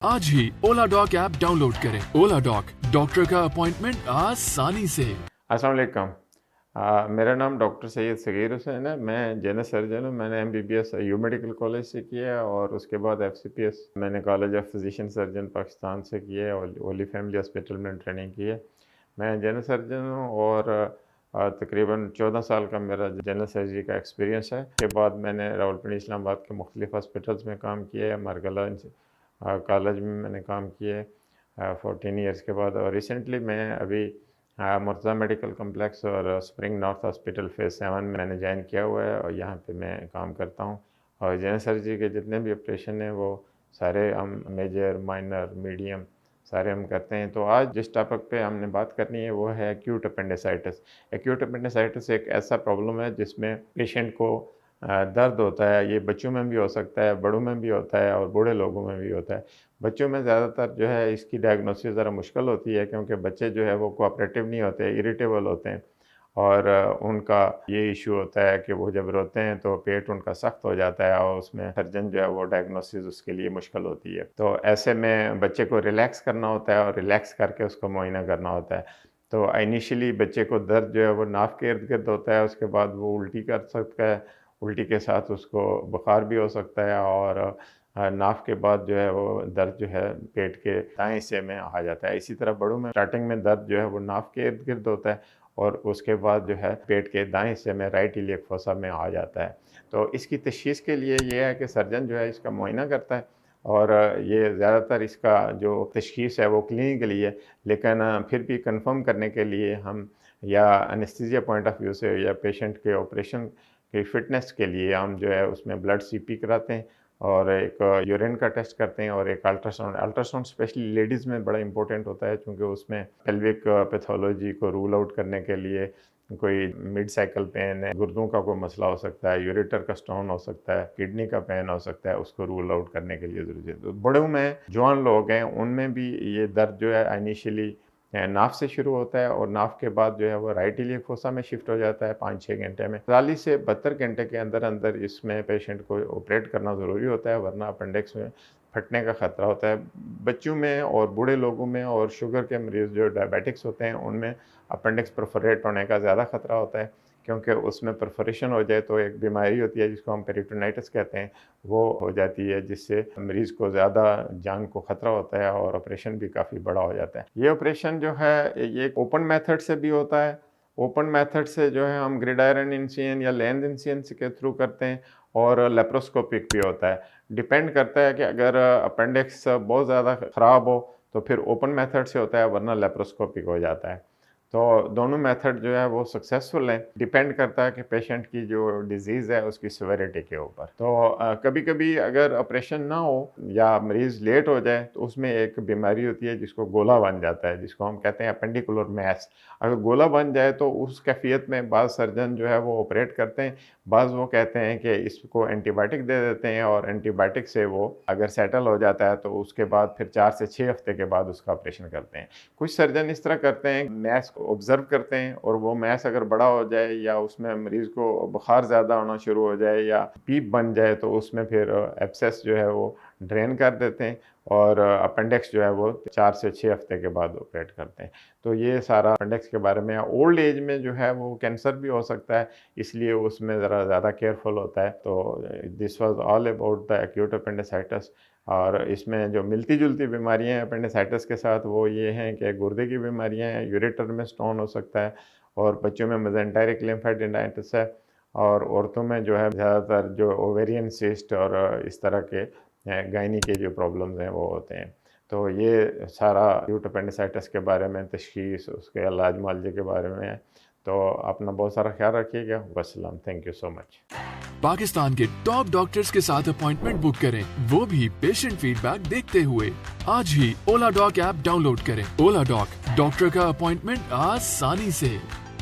आज ही ओला dock app download करें। ओला dock, doctor का अपॉइंटमेंट आसानी से। अस्सलाम वालेकुम। मेरा नाम डॉक्टर सैयद सगीर हुसैन है। मैं जनरल सर्जन हूँ। मैंने MBBS यू मेडिकल कॉलेज से किया है और उसके बाद FCPS मैंने college of physician surgeon Pakistan से किया है और होली फैमिली हॉस्पिटल में ट्रेनिंग की है। मैं जनरल सर्जन हूँ और तकरीबन 14 साल का मेरा जनरल सर्जरी का एक्सपीरियंस है। उसके बाद मैंने रावलपिंडी इस्लामाबाद के मुख्तलिफ हॉस्पिटल्स में काम किया है। मारगला कॉलेज में मैंने काम किया है 14 ईयर्स के बाद। और रिसेंटली मैं अभी मुर्तज़ा मेडिकल कम्प्लेक्स और स्प्रिंग नॉर्थ हॉस्पिटल फेज़ 7 में मैंने ज्वाइन किया हुआ है और यहाँ पे मैं काम करता हूँ। और जनरल सर्जरी के जितने भी ऑपरेशन हैं वो सारे हम मेजर, माइनर, मीडियम सारे हम करते हैं। तो आज जिस टॉपिक पे हमने बात करनी है वो है एक्यूट अपेंडिसाइटिस। एक्यूट अपेंडिसाइटिस एक ऐसा प्रॉब्लम है जिसमें पेशेंट को दर्द होता है। ये बच्चों में भी हो सकता है, बड़ों में भी होता है और बूढ़े लोगों में भी होता है। बच्चों में ज़्यादातर जो है इसकी डायग्नोसिस ज़रा मुश्किल होती है क्योंकि बच्चे जो है वो कोऑपरेटिव नहीं होते, इरिटेबल होते हैं और उनका ये इशू होता है कि वो जब रोते हैं तो पेट उनका सख्त हो जाता है और उसमें सर्जन जो है वो डायग्नोसिस उसके लिए मुश्किल होती है। तो ऐसे में बच्चे को रिलैक्स करना होता है और रिलैक्स करके उसको मुआयना करना होता है। तो इनिशियली बच्चे को दर्द जो है वो नाक के इर्द गिर्द होता है, उसके बाद वो उल्टी कर सकता है, उल्टी के साथ उसको बुखार भी हो सकता है और नाफ के बाद जो है वो दर्द जो है पेट के दाएं हिस्से में आ जाता है। इसी तरह बड़ों में स्टार्टिंग में दर्द जो है वो नाफ के इर्द गिर्द होता है और उसके बाद जो है पेट के दाएं हिस्से में राइट इलियक फोसा में आ जाता है। तो इसकी तशख़ीस के लिए ये है कि सर्जन जो है इसका मुआयना करता है और ये ज़्यादातर इसका जो तशख़ीस है वो क्लिनिकली है, लेकिन फिर भी कंफर्म करने के लिए हम या एनेस्थीसिया पॉइंट ऑफ व्यू से या पेशेंट के ऑपरेशन की फ़िटनेस के लिए हम जो है उसमें ब्लड CP कराते हैं और एक यूरिन का टेस्ट करते हैं और एक अल्ट्रासाउंड स्पेशली लेडीज़ में बड़ा इंपॉर्टेंट होता है क्योंकि उसमें पेल्विक पैथोलॉजी को रूल आउट करने के लिए कोई मिड साइकिल पेन है, गुर्दों का कोई मसला हो सकता है, यूरेटर का स्टोन हो सकता है, किडनी का पेन हो सकता है, उसको रूल आउट करने के लिए ज़रूरी है। तो बड़ों में जवान लोग हैं उनमें भी ये दर्द जो है इनिशियली नाफ से शुरू होता है और नाफ के बाद जो है वो राइट इलियक फोसा में शिफ्ट हो जाता है 5-6 घंटे में। 40 से 72 घंटे के अंदर अंदर इसमें पेशेंट को ऑपरेट करना ज़रूरी होता है वरना अपेंडिक्स में फटने का ख़तरा होता है। बच्चों में और बूढ़े लोगों में और शुगर के मरीज़ जो डायबिटिक्स होते हैं उनमें अपेंडिक्स परफोरेट होने का ज़्यादा ख़तरा होता है क्योंकि उसमें परफोरेशन हो जाए तो एक बीमारी होती है जिसको हम पेरिटोनाइटिस कहते हैं, वो हो जाती है जिससे मरीज़ को ज़्यादा जान को ख़तरा होता है और ऑपरेशन भी काफ़ी बड़ा हो जाता है। ये ऑपरेशन जो है ये ओपन मेथड से भी होता है। ओपन मेथड से जो है हम ग्रिडायरन इंसिजन या लेंस इंसिजन के थ्रू करते हैं और लेप्रोस्कोपिक भी होता है। डिपेंड करता है कि अगर अपेंडिक्स बहुत ज़्यादा ख़राब हो तो फिर ओपन मेथड से होता है वरना लेप्रोस्कोपिक हो जाता है। तो दोनों मेथड जो है वो सक्सेसफुल हैं। डिपेंड करता है कि पेशेंट की जो डिज़ीज़ है उसकी सिविरिटी के ऊपर। तो कभी कभी अगर ऑपरेशन ना हो या मरीज़ लेट हो जाए तो उसमें एक बीमारी होती है जिसको गोला बन जाता है, जिसको हम कहते हैं अपेंडिकुलर मैस। अगर गोला बन जाए तो उस कैफियत में बाज़ सर्जन जो है वो ऑपरेट करते हैं, बाज़ वो कहते हैं कि इसको एंटीबायोटिक दे देते हैं और एंटीबायोटिक से वो अगर सेटल हो जाता है तो उसके बाद फिर 4 से 6 हफ्ते के बाद उसका ऑपरेशन करते हैं। कुछ सर्जन इस तरह करते हैं, मैस ऑब्ज़र्व करते हैं और वो मैस अगर बड़ा हो जाए या उसमें मरीज़ को बुखार ज़्यादा होना शुरू हो जाए या पीप बन जाए तो उसमें फिर एब्सेस जो है वो ड्रेन कर देते हैं और अपेंडिक्स जो है वो 4 से 6 हफ्ते के बाद ऑपरेट करते हैं। तो ये सारा अपेंडिक्स के बारे में। ओल्ड एज में जो है वो कैंसर भी हो सकता है, इसलिए उसमें ज़रा ज़्यादा केयरफुल होता है। तो this was all about the acute appendicitis. और इसमें जो मिलती जुलती बीमारियां हैं अपेंडिसाइटिस के साथ वो ये हैं कि गुर्दे की बीमारियां हैं, यूरेटर में स्टोन हो सकता है और बच्चों में मेसेंटेरिक लिम्फेडेनाइटिस है और औरतों में जो है ज़्यादातर जो ओवेरियन सिस्ट और इस तरह के गायनी के जो प्रॉब्लम्स हैं वो होते हैं। तो ये सारा एक्यूट अपेंडिसाइटिस के बारे में तशख़ीस, उसके इलाज मुआलजे के बारे में है। तो अपना बहुत सारा ख्याल रखिएगा। वस्सलाम, thank you so much. Pakistan के टॉप डॉक्टर्स के साथ अपॉइंटमेंट बुक करें, वो भी पेशेंट फीडबैक देखते हुए। आज ही ओला डॉक ऐप डाउनलोड करें। ओला डॉक, डॉक्टर का अपॉइंटमेंट आसानी से।